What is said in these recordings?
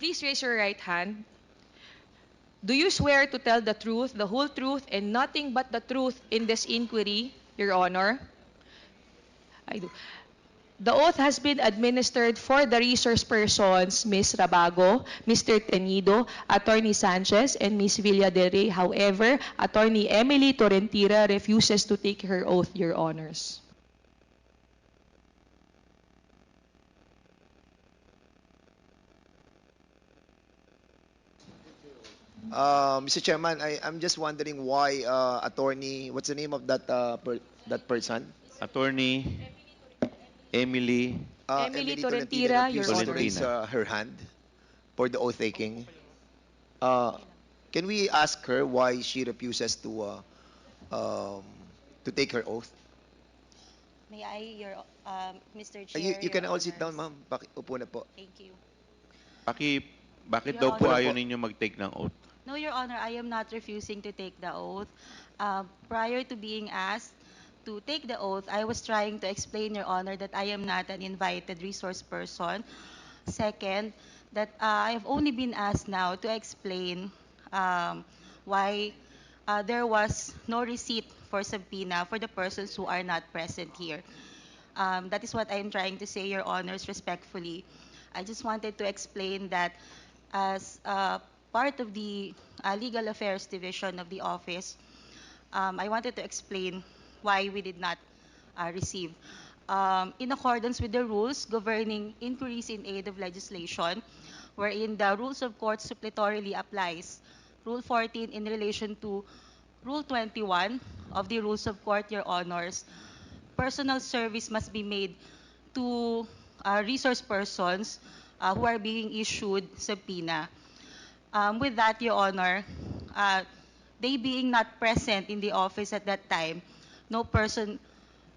Please raise your right hand. Do you swear to tell the truth, the whole truth, and nothing but the truth in this inquiry, Your Honor? I do. The oath has been administered for the resource persons, Ms. Rabago, Mr. Tenido, Attorney Sanchez, and Ms. Villa del Rey. However, Attorney Emily Torrentira refuses to take her oath, Your Honors. Mr. Chairman, I'm just wondering why attorney, what's the name of that that person? Attorney Emily Emily Emily Tolentino Torrentira, Your refuses to raise Tolentino. her hand for the oath taking. Uh, can we ask her why she refuses um, to take her oath? May I, Mr. You Chair, can Your all sit down, Honors. ma'am. Upo na po. Thank you. Bakit Your daw po Honor. ayaw ninyo mag-take ng oath? No, Your Honor, I am not refusing to take the oath. Prior to being asked to take the oath, I was trying to explain, Your Honor, that I am not an invited resource person. Second, that I have only been asked now to explain why there was no receipt for subpoena for the persons who are not present here. That is what I am trying to say, Your Honors, respectfully. I just wanted to explain that as part of the Legal Affairs Division of the office, I wanted to explain why we did not receive. In accordance with the rules governing inquiries in aid of legislation, wherein the rules of court suppletorily applies, Rule 14 in relation to Rule 21 of the Rules of Court, Your Honors, personal service must be made to resource persons who are being issued subpoena. With that, Your Honor, they being not present in the office at that time, no person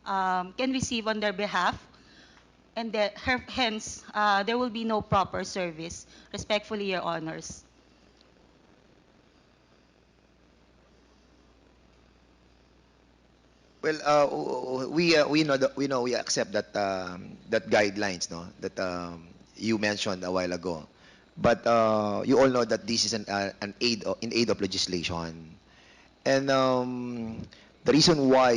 can receive on their behalf, and hence there will be no proper service. Respectfully, Your Honors. Well, we accept that that guidelines, no, that you mentioned a while ago. But you all know that this is an in aid of legislation, and the reason why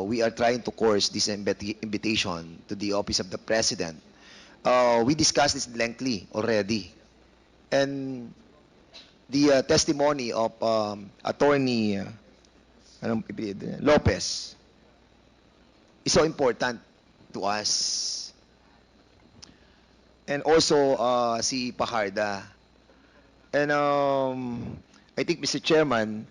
we are trying to course this invitation to the office of the president, we discussed this lengthily already, and the testimony of attorney Lopez is so important to us. And also si Pajarda. And I think, Mr. Chairman,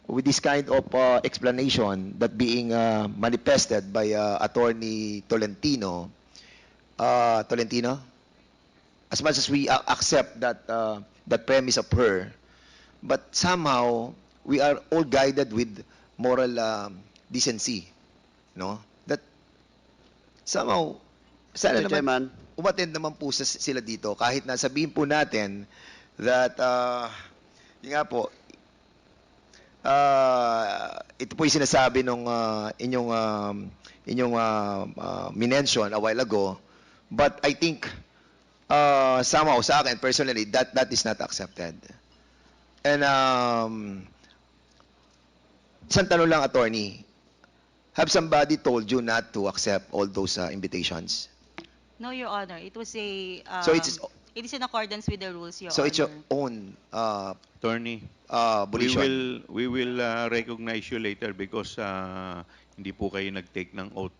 with this kind of explanation that being manifested by Attorney Tolentino, as much as we accept that premise of her, but somehow we are all guided with moral decency, no? That somehow, sana Mr. naman, Chairman. umattend naman po sila dito kahit na sabihin po natin that yun nga po, ito po yung sinasabi nung inyong minention a while ago, but I think somehow sa akin personally that is not accepted. And isang tanong lang, attorney, have somebody told you not to accept all those invitations? No, Your Honor. It was a. So it's It is in accordance with the rules, Your so Honor. it's your own Attorney, volition. we will recognize you later because hindi po kayo nag-take ng oath.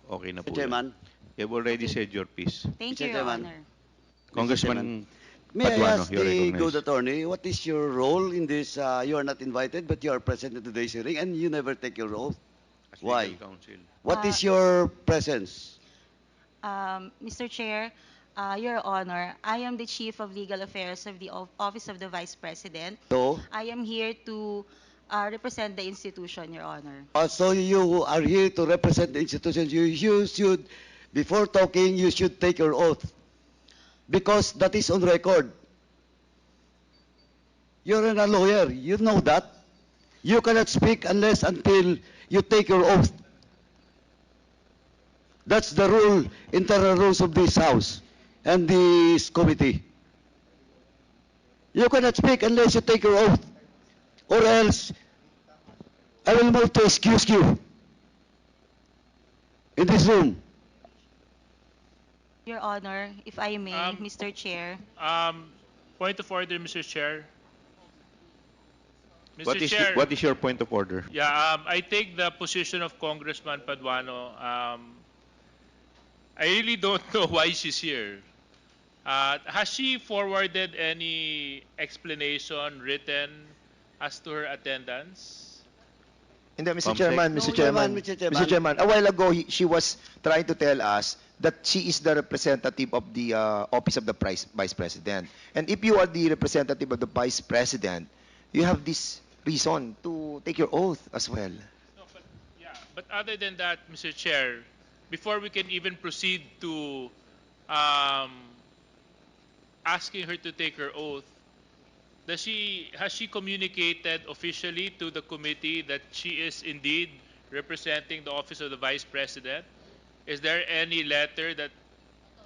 Okay na po. Mr. Chairman. You've already said your piece. Thank Mr. you, Your Chairman. Honor. Congressman May I Paduano, ask you're the recognized. good attorney, what is your role in this? You are not invited, but you are present at today's hearing, and you never take your oath. As Why? legal counsel. What is your presence? Mr. Chair, Your Honor, I am the Chief of Legal Affairs of the Office of the Vice President. So, I am here to represent the institution, Your Honor. so you are here to represent the institution. You should, before talking, you should take your oath. Because that is on record. You're a lawyer. You know that. You cannot speak unless until you take your oath. That's the rule, internal rules of this House and this committee. You cannot speak unless you take your oath. Or else, I will move to excuse you in this room. Your Honor, if I may, Um, Mr. Chair. Point of order, Mr. Chair. What Mr. is Chair, what is your point of order? yeah, I take the position of Congressman Paduano. I really don't know why she's here. Has she forwarded any explanation written as to her attendance? And then, Mr. Comsec? Chairman, No, Mr. Chairman, Mr. Chairman. Mr. Chairman, a while ago, she was trying to tell us that she is the representative of the office of the Vice President. And if you are the representative of the Vice President, you have this reason to take your oath as well. No, but yeah, but other than that, Mr. Chair, before we can even proceed to um, asking her to take her oath, has she communicated officially to the committee that she is indeed representing the office of the Vice President? Is there any letter that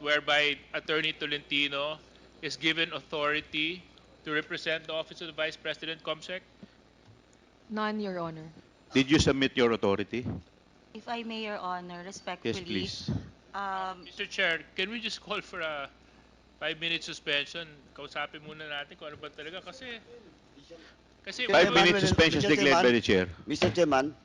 whereby Attorney Tolentino is given authority to represent the office of the Vice President, Comsec? None, Your Honor. Did you submit your authority? If I may, Your Honor, Yes, respectfully. please. Mr. Chair, can we just call for a 5-minute suspension? Kausapin muna natin kung ano ba talaga kasi 5-minute suspension is Mr. declared by the chair. Mr. Chairman,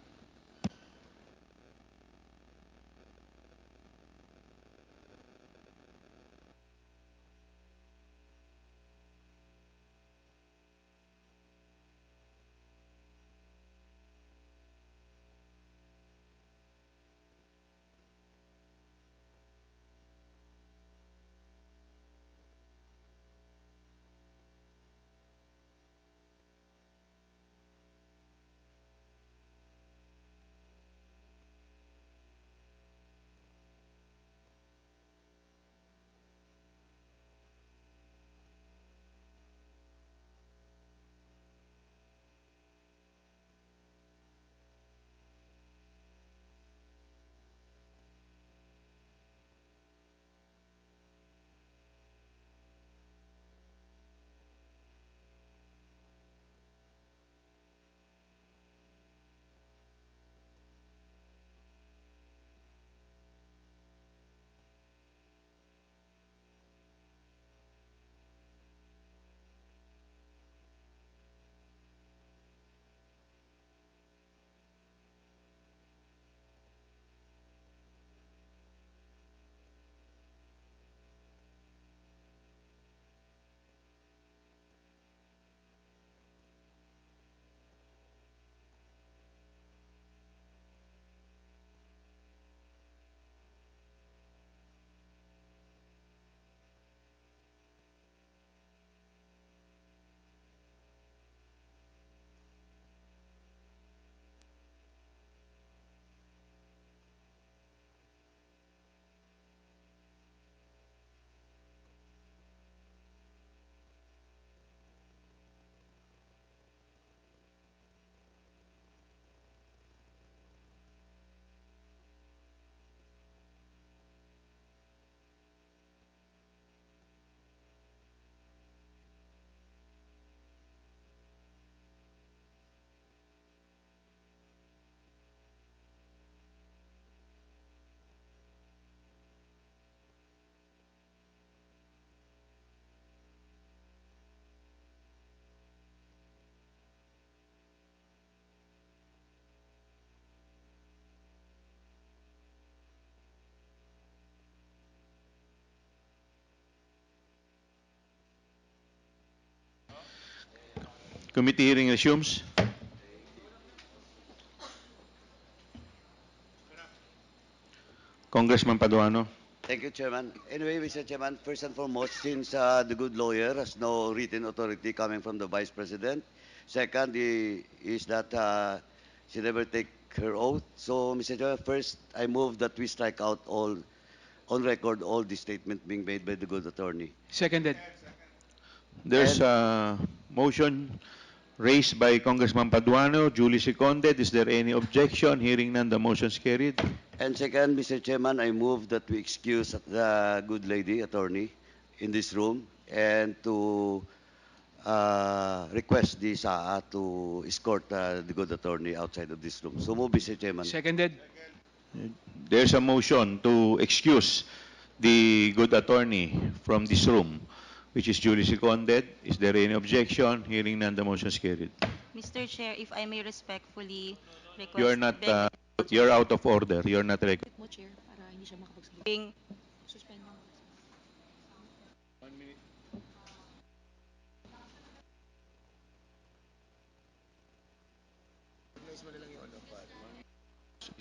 Committee hearing resumes. Congressman Paduano. thank you, Chairman. Anyway, Mr. Chairman, first and foremost, since the good lawyer has no written authority coming from the Vice President, second is that she never take her oath. So, Mr. Chairman, first, I move that we strike out all, on record, all the statement being made by the good attorney. Seconded. There's And- a motion raised by Congressman Paduano, duly seconded. Is there any objection? Hearing none, the motion is carried. And second, Mr. Chairman, I move that we excuse the good lady attorney in this room and to request the SAA to escort the good attorney outside of this room. So move, Mr. Chairman. Seconded. There's a motion to excuse the good attorney from this room, which is duly seconded. Is there any objection? Hearing none, the motion is carried. Mr. Chair, if I may respectfully You're request not, beg you're out of order. You're not recognized. Mo, Chair, para hindi siya makapagsalita. being Suspend mo.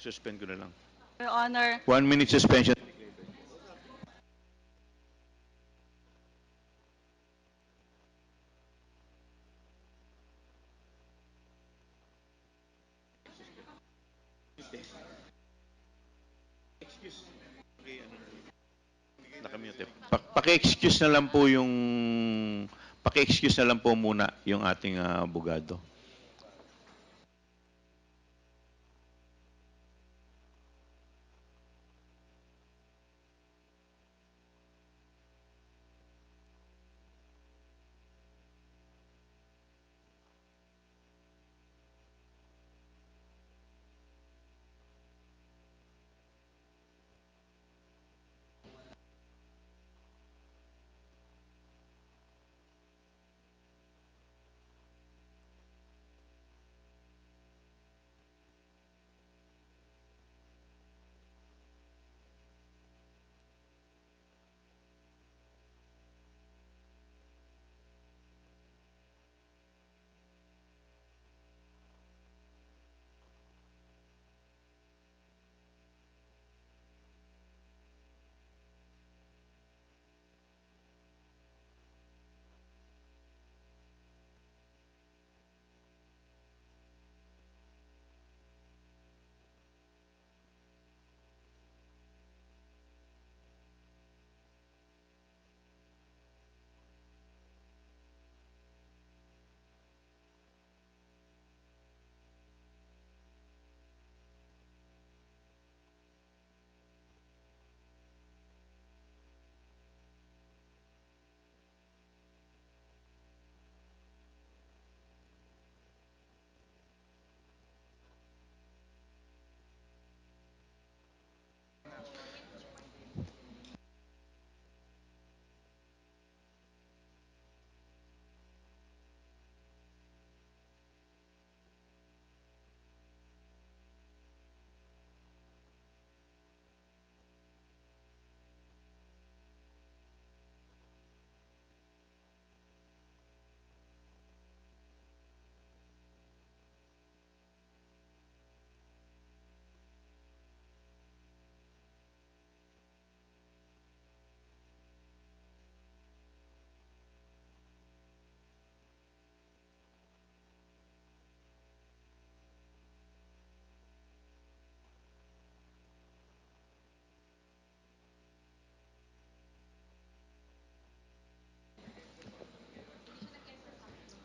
Suspend ko na lang. Your Honor, 1 minute suspension. Nakamute. Paki-excuse na lang po yung paki-excuse na lang po muna yung ating abogado.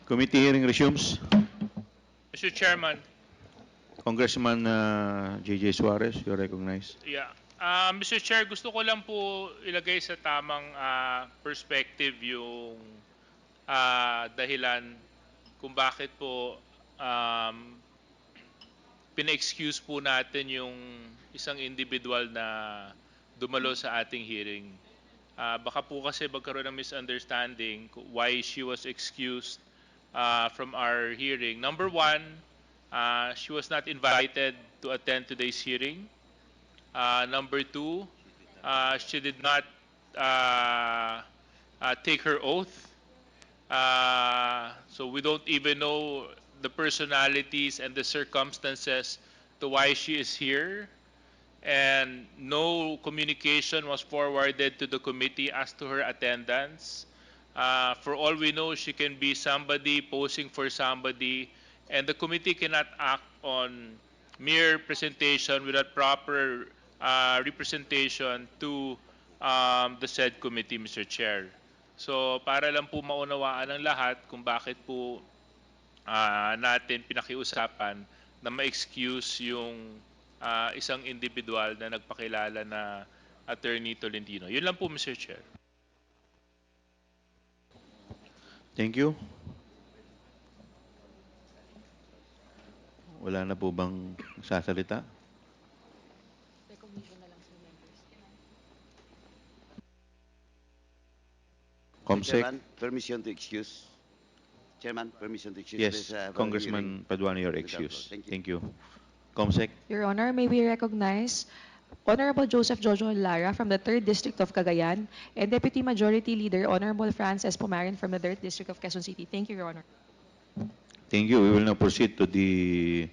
Committee hearing resumes. Mr. Chairman, Congressman J.J. Suarez, you're recognized. yeah. Mr. Chair, gusto ko lang po ilagay sa tamang perspective yung dahilan kung bakit po pina-excuse po natin yung isang individual na dumalo sa ating hearing. Baka po kasi magkaroon ng misunderstanding why she was excused from our hearing. Number one, she was not invited to attend today's hearing. Number two, she did not take her oath. So we don't even know the personalities and the circumstances to why she is here. And no communication was forwarded to the committee as to her attendance. For all we know, she can be somebody posing for somebody, and the committee cannot act on mere presentation without proper representation to the said committee, Mr. Chair. So para lang po maunawaan ng lahat kung bakit po natin pinakiusapan na ma-excuse yung isang individual na nagpakilala na Attorney Tolentino. Yun lang po, Mr. Chair. Thank you. Wala na po bang sasalita? Comsec? Chairman, permission to excuse. Chairman, permission to excuse. Yes, this, hearing. Congressman Paduano, your Without excuse. vote. Thank you. Thank you. Comsec? Your Honor, may we recognize Honorable Joseph Jojo Lara from the 3rd District of Cagayan and Deputy Majority Leader Honorable Frances Pumarin from the 3rd District of Quezon City. Thank you, Your Honor. Thank you. We will now proceed to the...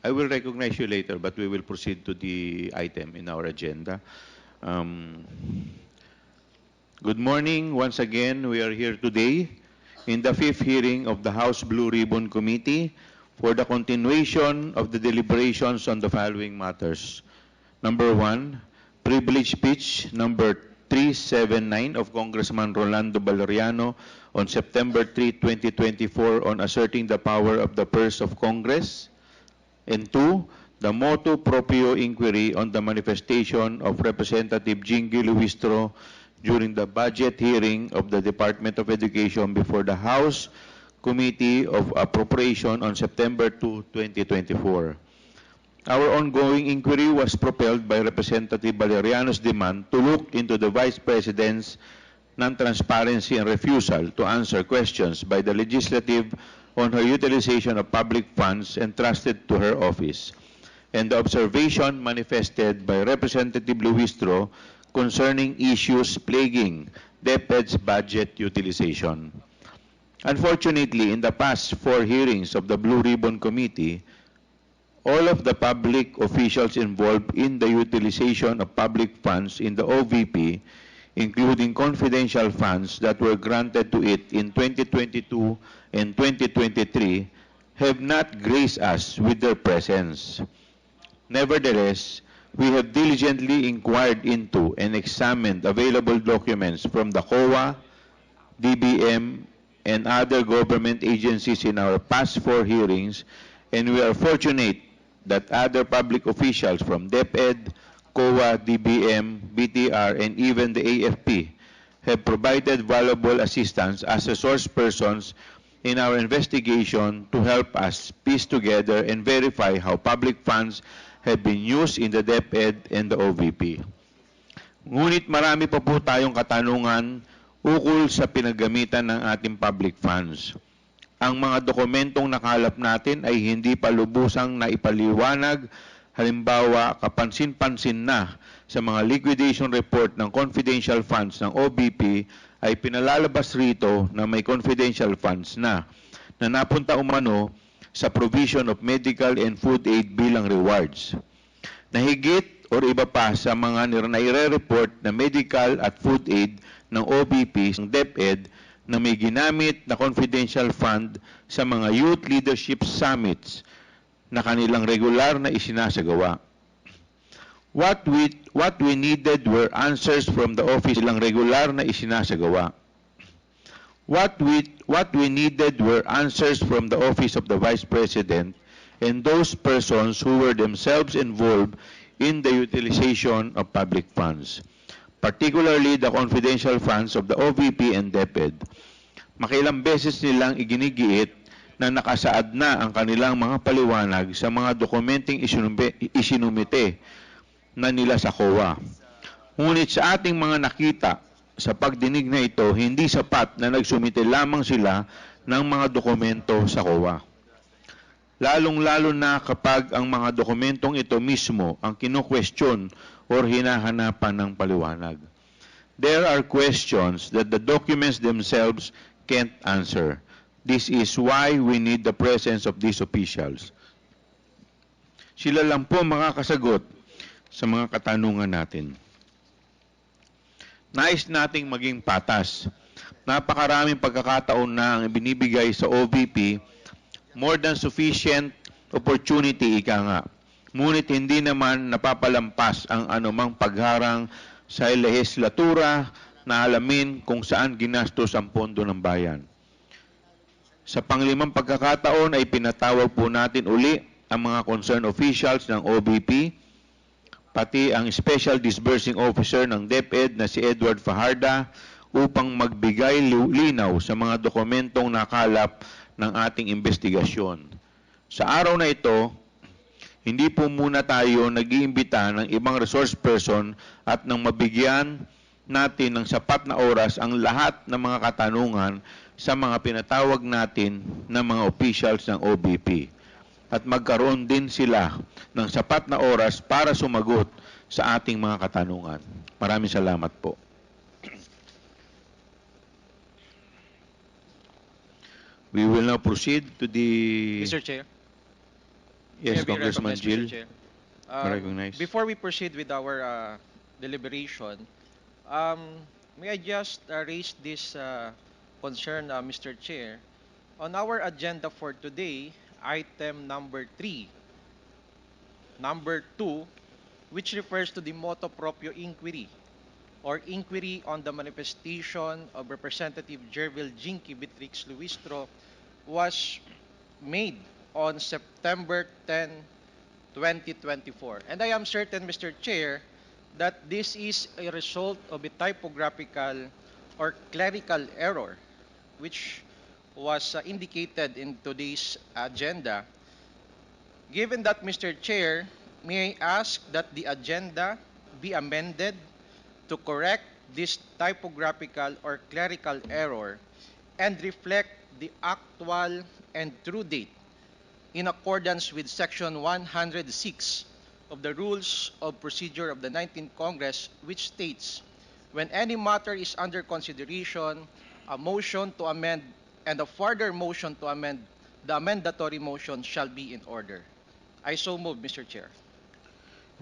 I will recognize you later, but we will proceed to the item in our agenda. Good morning. Once again, we are here today in the 5th hearing of the House Blue Ribbon Committee for the continuation of the deliberations on the following matters. Number 1, privilege speech number 379 of Congressman Rolando Valeriano on September 3, 2024 on asserting the power of the purse of Congress. And 2, the motu proprio inquiry on the manifestation of Representative Jingy Luistro during the budget hearing of the Department of Education before the House Committee of Appropriation on September 2, 2024. Our ongoing inquiry was propelled by Representative Valeriano's demand to look into the Vice President's non-transparency and refusal to answer questions by the legislative on her utilization of public funds entrusted to her office, and the observation manifested by Representative Luistro concerning issues plaguing DepEd's budget utilization. Unfortunately, in the past 4 hearings of the Blue Ribbon Committee, all of the public officials involved in the utilization of public funds in the OVP, including confidential funds that were granted to it in 2022 and 2023, have not graced us with their presence. Nevertheless, we have diligently inquired into and examined available documents from the COA, DBM, and other government agencies in our past 4 hearings, and we are fortunate that other public officials from DepEd, COA, DBM, BTR, and even the AFP have provided valuable assistance as resource persons in our investigation to help us piece together and verify how public funds have been used in the DepEd and the OVP. Ngunit marami pa po tayong katanungan ukol sa pinagamitan ng ating public funds. Ang mga dokumentong nakalap natin ay hindi pa lubusang naipaliwanag, halimbawa kapansin-pansin na sa mga liquidation report ng confidential funds ng OVP ay pinalalabas rito na may confidential funds na napunta umano sa provision of medical and food aid bilang rewards. Nahigit or iba pa sa mga nire-report na medical at food aid ng OVP ng DepEd na may ginamit na confidential fund sa mga youth leadership summits na kanilang regular na isinasagawa. What we needed were answers from the office nilang regular na isinasagawa. What we needed were answers from the office of the Vice President and those persons who were themselves involved in the utilization of public funds, particularly the confidential funds of the OVP and DepEd. Makilang beses nilang iginigiit na nakasaad na ang kanilang mga paliwanag sa mga dokumenteng isinumite na nila sa COA. Ngunit sa ating mga nakita sa pagdinig na ito, hindi sapat na nagsumite lamang sila ng mga dokumento sa COA. Lalong-lalo na kapag ang mga dokumentong ito mismo ang kino-question or hinahanapan ng paliwanag. There are questions that the documents themselves can't answer. This is why we need the presence of these officials. Sila lang po makakasagot sa mga katanungan natin. Nais nating maging patas. Napakaraming pagkakataon na ang binibigay sa OVP, more than sufficient opportunity, ika nga. Ngunit hindi naman napapalampas ang anumang pagharang sa lehislatura na alamin kung saan ginastos ang pondo ng bayan. Sa panglimang pagkakataon ay pinatawag po natin uli ang mga concerned officials ng OVP, pati ang Special Disbursing Officer ng DepEd na si Edward Fajarda upang magbigay linaw sa mga dokumentong nakalap ng ating investigasyon. Sa araw na ito, hindi po muna tayo nag-iimbita ng ibang resource person at nang mabigyan natin ng sapat na oras ang lahat ng mga katanungan sa mga pinatawag natin ng mga officials ng OBP. At magkaroon din sila ng sapat na oras para sumagot sa ating mga katanungan. Maraming salamat po. We will now proceed to the... Mr. Chair. Yes, may I be Congressman recognized, Jill. Mr. Chair? Recognized. Before we proceed with our deliberation, may I just raise this concern, Mr. Chair? On our agenda for today, item number 3, number 2, which refers to the motu proprio inquiry or inquiry on the manifestation of Representative Jervil Jinky Beatrix Luistro, was made on September 10, 2024. And I am certain, Mr. Chair, that this is a result of a typographical or clerical error which was indicated in today's agenda. Given that, Mr. Chair, may I ask that the agenda be amended to correct this typographical or clerical error and reflect the actual and true date in accordance with Section 106 of the Rules of Procedure of the 19th Congress, which states, when any matter is under consideration, a motion to amend and a further motion to amend the amendatory motion shall be in order. I so move, Mr. Chair.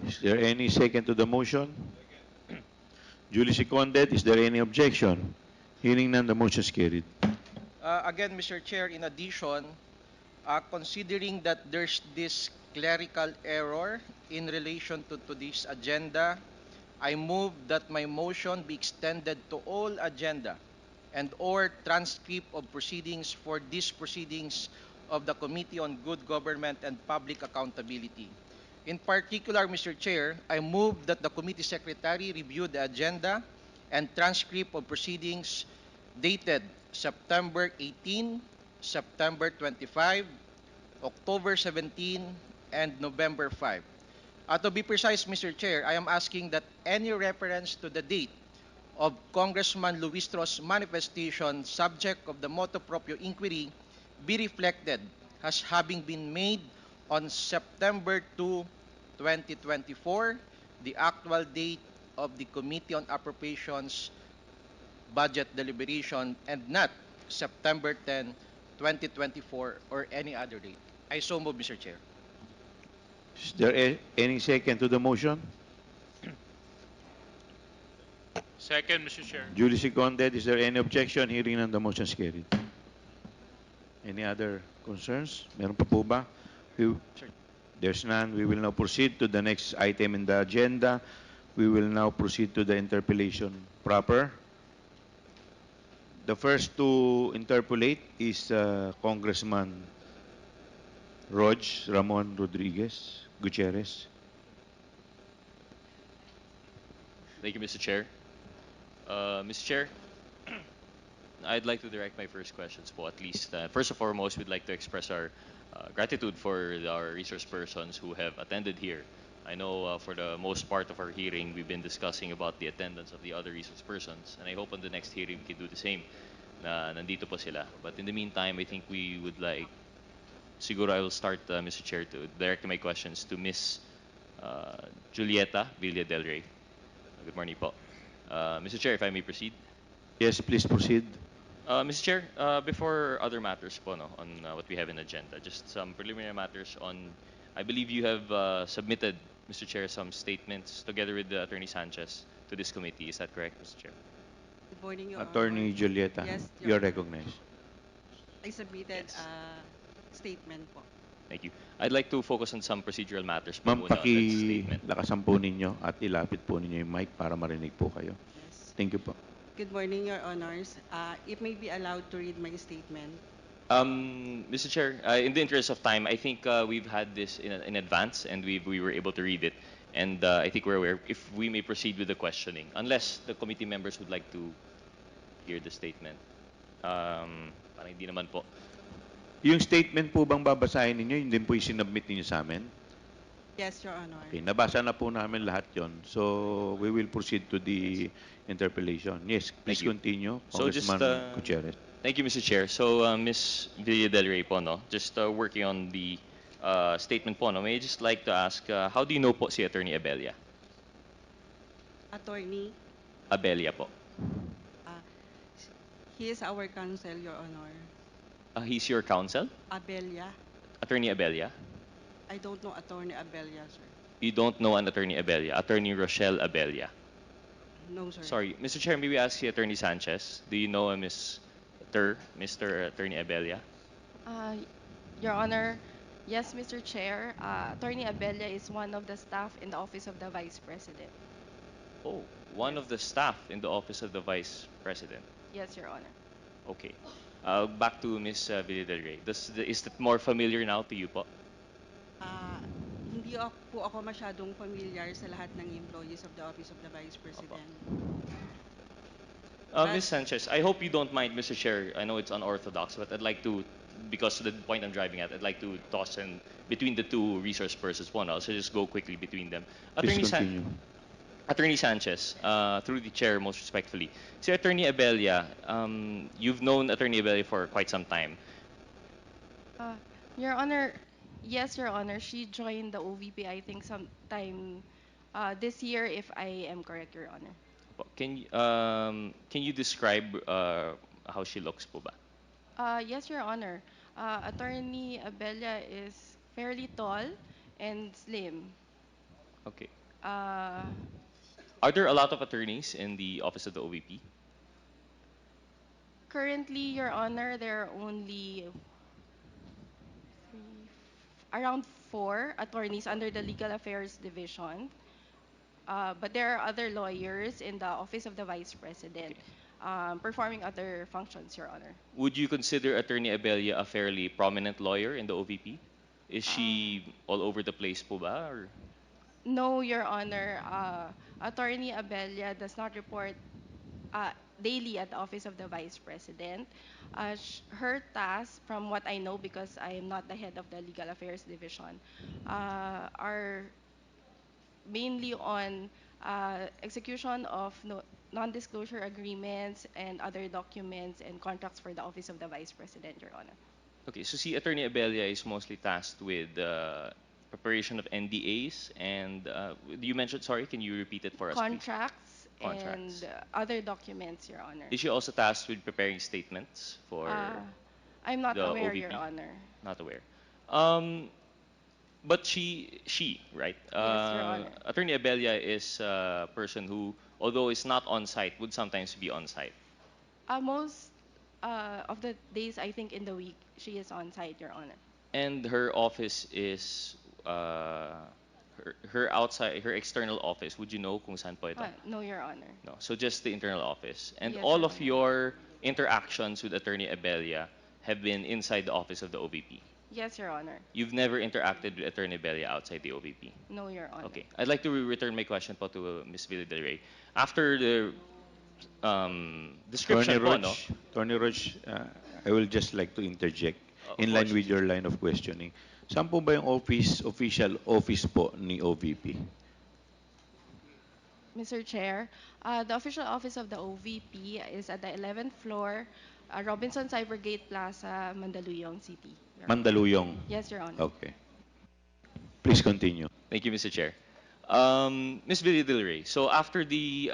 Is there any second to the motion? Duly seconded. Is there any objection? Hearing none, the motion is carried. Again, Mr. Chair, in addition, considering that there's this clerical error in relation to this agenda, I move that my motion be extended to all agenda and or transcript of proceedings for these proceedings of the Committee on Good Government and Public Accountability. In particular, Mr. Chair, I move that the committee secretary review the agenda and transcript of proceedings dated September 18, September 25, October 17, and November 5. To be precise, Mr. Chair, I am asking that any reference to the date of Congressman Luistro's manifestation subject of the motu proprio inquiry be reflected as having been made on September 2, 2024, the actual date of the Committee on Appropriations budget deliberation, and not September 10, 2024, or any other date. I so move, Mr. Chair. Is there any second to the motion? Second, Mr. Chair. Duly seconded. Is there any objection? Hearing none, the motion is carried. Any other concerns? Meron pa po ba? There's none. We will now proceed to the next item in the agenda. We will now proceed to the interpellation proper. The first to interpolate is Congressman Ramon Rodriguez Gutierrez. Thank you, Mr. Chair. Mr. Chair, I'd like to direct my first questions po at least. First and foremost, we'd like to express our gratitude for our resource persons who have attended here. I know for the most part of our hearing, we've been discussing about the attendance of the other resource persons, and I hope on the next hearing we can do the same. Na nandito po sila. But in the meantime, I think we would like, siguro I will start, Mr. Chair, to direct my questions to Miss Julieta Villa del Rey. Good morning po. Mr. Chair, if I may proceed. Yes, please proceed. Mr. Chair, before other matters po, no, on what we have in agenda, just some preliminary matters on, I believe you have submitted, Mr. Chair, some statements together with Attorney Sanchez to this committee. Is that correct, Mr. Chair? Good morning, Your Attorney Honor. Julieta, Yes, you're Honor. recognized. I submitted Yes. a statement po. Thank you. I'd like to focus on some procedural matters po Ma'am, muna on that statement. pakilakasan po ninyo at ilapit po ninyo yung mic para marinig po kayo. Yes. Thank you po. Good morning, Your Honors. It may be allowed to read my statement. Mr. Chair, in the interest of time, I think we've had this in advance and we were able to read it. And I think we're aware if we may proceed with the questioning, unless the committee members would like to hear the statement. Parang hindi naman po. Yung statement po bang babasahin ninyo, yun din po yung sinubmit ninyo sa amin? Yes, Your Honor. Okay, nabasa na po namin lahat yon. So, we will proceed to the interpellation. Yes, please Thank you. continue, So just, Congressman Gutierrez. Thank you, Mr. Chair. So, Ms. Villa Del Rey po, no? Just working on the statement po, no? May I just like to ask, how do you know po si Attorney Abella? Attorney, Abella po. uh, he is our counsel, Your Honor. He's your counsel? Abelia. Attorney Abella? I don't know Attorney Abelia, sir. You don't know an Attorney Abella. Attorney Rochelle Abella. No, sir. Sorry, Mr. Chair, may we ask si Attorney Sanchez? Do you know a Mr. Attorney Abella? Uh, Your Honor, yes, Mr. Chair. Attorney Abella is one of the staff in the Office of the Vice President. Oh, one of the staff in the Office of the Vice President. Yes, Your Honor. Okay. Back to Ms. Villa Del Rey. Is that more familiar now to you po? Hindi po ako masyadong familiar sa lahat ng employees of the Office of the Vice President. Ms. Sanchez, I hope you don't mind, Mr. Chair. I know it's unorthodox, but I'd like to, because of the point I'm driving at, I'd like to toss in between the two resource persons one. So just go quickly between them. Please continue. Attorney Sanchez, through the chair, most respectfully. Si Attorney Abella, you've known Attorney Abella for quite some time. Your Honor, yes, Your Honor. She joined the OVP, I think, sometime this year, if I am correct, Your Honor. Can you describe how she looks po ba? Yes, Your Honor. Attorney Abella is fairly tall and slim. Okay. Uh, Are there a lot of attorneys in the office of the OVP? Currently, Your Honor, there are only around 4 attorneys under the Legal Affairs Division. But there are other lawyers in the Office of the Vice President performing other functions, Your Honor. Would you consider Attorney Abella a fairly prominent lawyer in the OVP? Is she all over the place po ba? Or? No, Your Honor. Attorney Abella does not report daily at the Office of the Vice President. Her tasks, from what I know, because I am not the head of the Legal Affairs Division, are mainly on execution of non-disclosure agreements and other documents and contracts for the Office of the Vice President, Your Honor. Okay, so si Attorney Abella is mostly tasked with preparation of NDAs and you mentioned, sorry, can you repeat it for us, please? Contracts and other documents, Your Honor. Is she also tasked with preparing statements for I'm not the aware, OVP? Your Honor. Not aware. But she, right? Yes, Your Honor. Attorney Abella is a person who, although is not on site, would sometimes be on site. Most of the days, I think, in the week, she is on site, Your Honor. And her office is her outside, her external office. Would you know kung saan po ito? No, Your Honor. No. So just the internal office. And Yes, all Your of Honor. your interactions with Attorney Abella have been inside the office of the OVP. Yes, Your Honor. You've never interacted with Attorney Abella outside the OVP. No, Your Honor. Okay. I'd like to return my question po to Ms. Villa Del Rey. After the description po, no? Attorney Roch, I will just like to interject in line with your line of questioning. Saan po ba yung official office po ni OVP? Mr. Chair, the official office of the OVP is at the 11th floor, Robinson Cybergate Plaza, Mandaluyong City. Your Honor. Mandaluyong. Yes, Your Honor. Okay. Please continue. Thank you, Mr. Chair. Ms. Villa Del Rey, so after the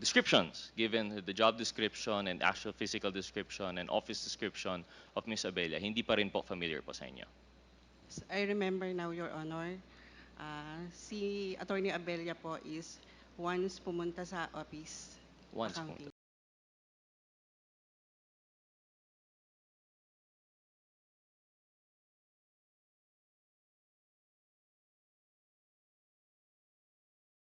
descriptions, given the job description and actual physical description and office description of Ms. Abella, hindi pa rin po familiar po sa inyo? I remember now, Your Honor, si Attorney Abella po is once pumunta sa office. Once accounting.